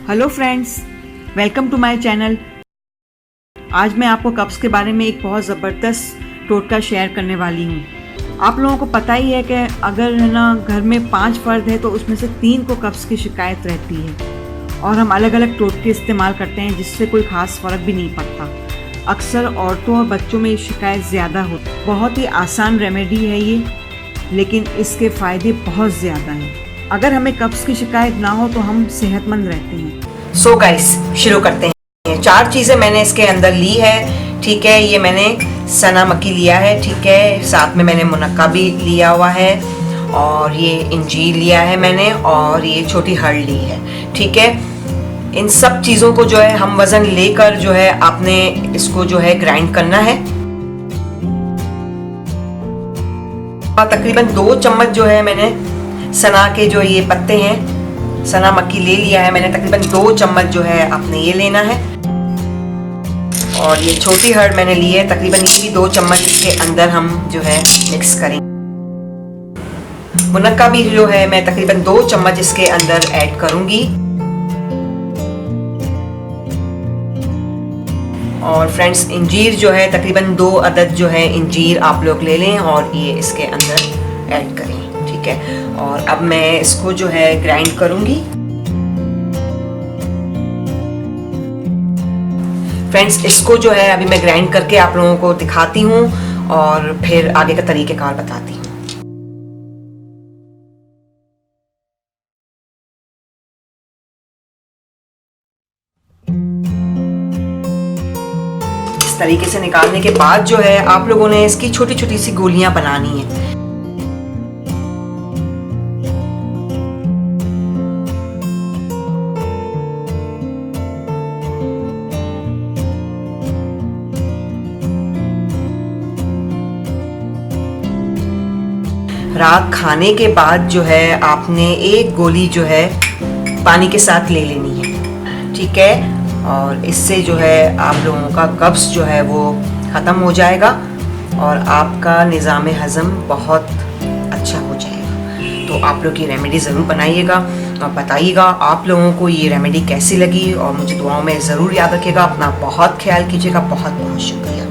Hello friends, welcome to my channel. आज मैं आपको कब्ज़ के बारे में एक बहुत ज़बरदस्त टोटका शेयर करने वाली हूँ। आप लोगों को पता ही है कि अगर है ना घर में 5 फर्द है तो उसमें से 3 को कब्ज़ की शिकायत रहती है और हम अलग अलग टोटके इस्तेमाल करते हैं जिससे कोई ख़ास फ़र्क भी नहीं पड़ता। अक्सर औरतों और बच्चों में ये शिकायत ज़्यादा होती है। बहुत ही आसान रेमेडी है ये, लेकिन इसके फ़ायदे बहुत ज़्यादा हैं। अगर हमें कब्ज़ की शिकायत ना हो तो हम सेहतमंद रहते हैं। सो गाइस, शुरू करते हैं। 4 चीज़ें मैंने इसके अंदर ली है, ठीक है। ये मैंने सना मक्की लिया है, ठीक है। साथ में मैंने मुनक्का भी लिया हुआ है और ये इंजीर लिया है मैंने, और ये छोटी हर्ड ली है, ठीक है। इन सब चीज़ों को जो है हम वज़न लेकर जो है आपने इसको जो है ग्राइंड करना है। तकरीबन 2 चम्मच जो है मैंने सना के जो ये पत्ते हैं, सना मक्की ले लिया है मैंने। तकरीबन 2 चम्मच जो है आपने ये लेना है। और ये छोटी हर्ड मैंने ली है, तकरीबन ये भी 2 चम्मच इसके अंदर हम जो है मिक्स करेंगे। मुनक्का भी जो है मैं तकरीबन 2 चम्मच इसके अंदर ऐड करूंगी। और फ्रेंड्स, इंजीर जो है तकरीबन 2 अदद जो है इंजीर आप लोग ले लें और ये इसके अंदर ऐड करें, ठीक है। और अब मैं इसको जो है ग्राइंड करूंगी। फ्रेंड्स, इसको जो है अभी मैं ग्राइंड करके आप लोगों को दिखाती हूँ और फिर आगे का तरीक़ेकार बताती हूँ। इस तरीके से निकालने के बाद जो है आप लोगों ने इसकी छोटी छोटी सी गोलियां बनानी है। रात खाने के बाद जो है आपने एक गोली जो है पानी के साथ ले लेनी है, ठीक है। और इससे जो है आप लोगों का कब्ज़ जो है वो ख़त्म हो जाएगा और आपका निज़ाम हज़म बहुत अच्छा हो जाएगा। तो आप लोग ये रेमेडी ज़रूर बनाइएगा और बताइएगा आप लोगों को ये रेमेडी कैसी लगी, और मुझे दुआओं में ज़रूर याद रखिएगा। अपना बहुत ख्याल कीजिएगा। बहुत बहुत शुक्रिया।